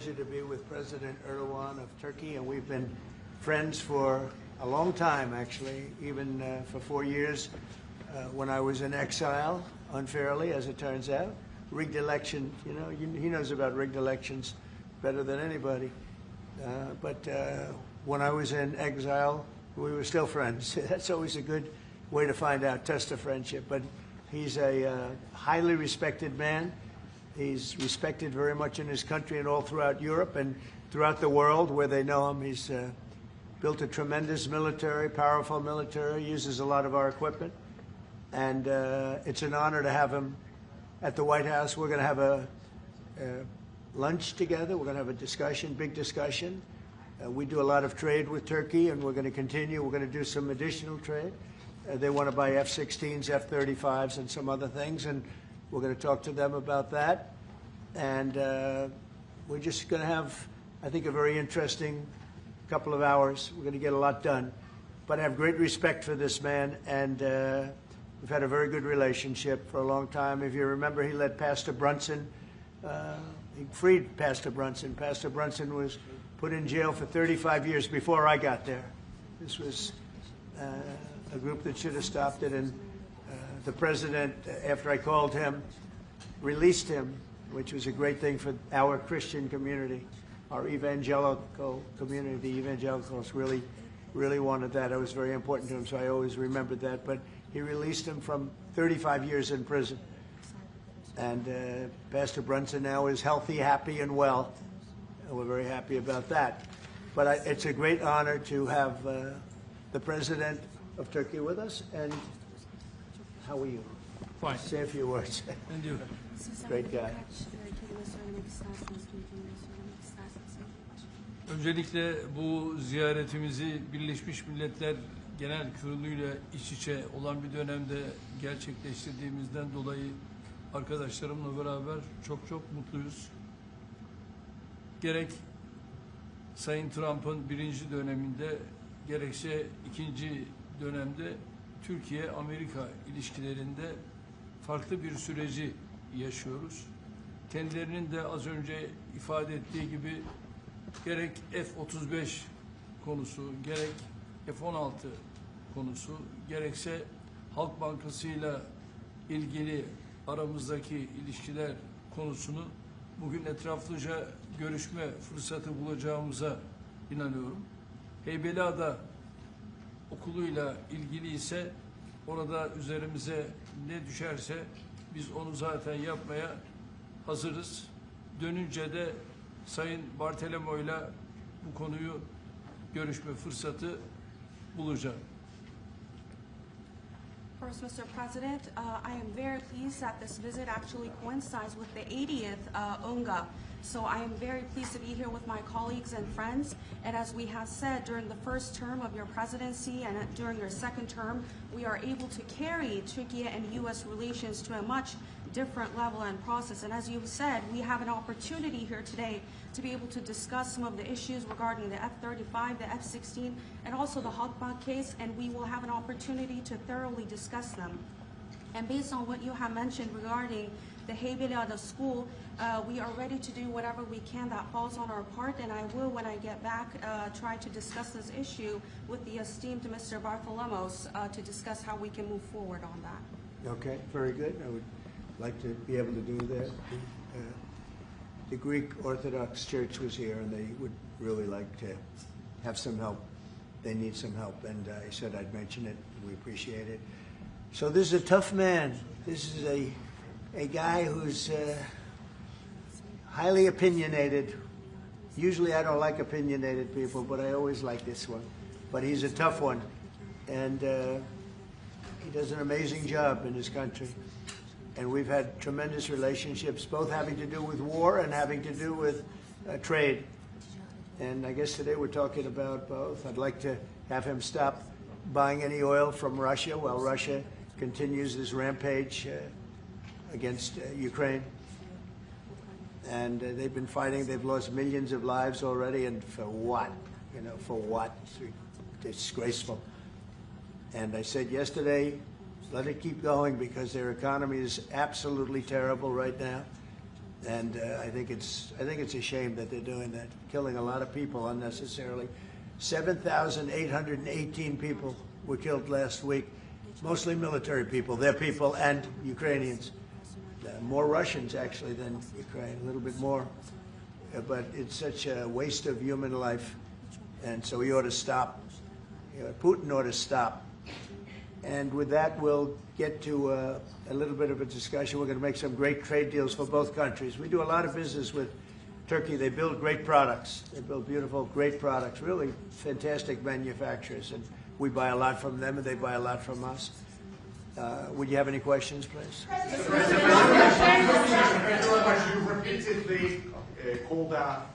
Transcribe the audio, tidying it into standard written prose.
To be with President Erdogan of Turkey, and we've been friends for a long time, actually, even for 4 years when I was in exile, unfairly, as it turns out. Rigged election, he knows about rigged elections better than anybody. But when I was in exile, we were still friends. That's always a good way to find out, test a friendship. But he's a highly respected man. He's respected very much in his country and all throughout Europe and throughout the world where they know him. He's built a tremendous military, powerful military, uses a lot of our equipment. And it's an honor to have him at the White House. We're going to have a lunch together. We're going to have a discussion, big discussion. We do a lot of trade with Turkey, and we're going to continue. We're going to do some additional trade. They want to buy F-16s, F-35s, and some other things. And we're going to talk to them about that, and we're just going to have, I think, a very interesting couple of hours. We're going to get a lot done, but I have great respect for this man, and we've had a very good relationship for a long time. If you remember, he led Pastor Brunson. He freed Pastor Brunson. Pastor Brunson was put in jail for 35 years before I got there. This was a group that should have stopped it, and the president, after I called him, released him, which was a great thing for our Christian community, our evangelical community. The evangelicals really wanted that. It was very important to him, so I always remembered that. But he released him from 35 years in prison. And Pastor Brunson now is healthy, happy, and well. And we're very happy about that. But it's a great honor to have the president of Turkey with us. And how are you? Fine. Say a few words. And you? Great guy. Öncelikle bu ziyaretimizi Birleşmiş Milletler Genel Kurulu'yla iç içe olan bir dönemde gerçekleştirdiğimizden dolayı arkadaşlarımla beraber çok mutluyuz. Gerek Sayın Trump'ın birinci döneminde gerekse ikinci dönemde Türkiye-Amerika ilişkilerinde farklı bir süreci yaşıyoruz. Kendilerinin de az önce ifade ettiği gibi gerek F-35 konusu, gerek F-16 konusu, gerekse Halk Bankası'yla ilgili aramızdaki ilişkiler konusunu bugün etraflıca görüşme fırsatı bulacağımıza inanıyorum. Heybeliada okuluyla ilgili ise orada üzerimize ne düşerse biz onu zaten yapmaya hazırız. Dönünce de Sayın Bartolomeo'yla bu konuyu görüşme fırsatı bulacağım. First, Mr. President, I am very pleased that this visit actually coincides with the 80th UNGA. So I am very pleased to be here with my colleagues and friends. And as we have said, during the first term of your presidency and during your second term, we are able to carry Turkey and U.S. relations to a much different level and process. And as you've said, we have an opportunity here today to be able to discuss some of the issues regarding the F-35, the F-16, and also the Halkbank case, and we will have an opportunity to thoroughly discuss them. And based on what you have mentioned regarding the Heybeliada school, we are ready to do whatever we can that falls on our part, and I will, when I get back, try to discuss this issue with the esteemed Mr. Bartolomos to discuss how we can move forward on that. Okay, very good. I would like to be able to do that. The Greek Orthodox Church was here, and they would really like to have some help. They need some help, and I said I'd mention it, and we appreciate it. So this is a tough man. This is a guy who's highly opinionated. Usually I don't like opinionated people, but I always like this one. But he's a tough one, and he does an amazing job in his country. And we've had tremendous relationships, both having to do with war and having to do with trade. And I guess today we're talking about both. I'd like to have him stop buying any oil from Russia while Russia continues this rampage against Ukraine. And they've been fighting. They've lost millions of lives already. And for what? For what? It's disgraceful. And I said yesterday, let it keep going because their economy is absolutely terrible right now. And I think it's a shame that they're doing that, killing a lot of people unnecessarily. 7,818 people were killed last week, mostly military people, their people, and Ukrainians. More Russians, actually, than Ukraine, a little bit more. But it's such a waste of human life, and so he ought to stop. Putin ought to stop. And with that, we'll get to a little bit of a discussion. We're going to make some great trade deals for both countries. We do a lot of business with Turkey. They build great products. They build beautiful, great products, really fantastic manufacturers. And we buy a lot from them, and they buy a lot from us. Would you have any questions, please? President, you repeatedly called out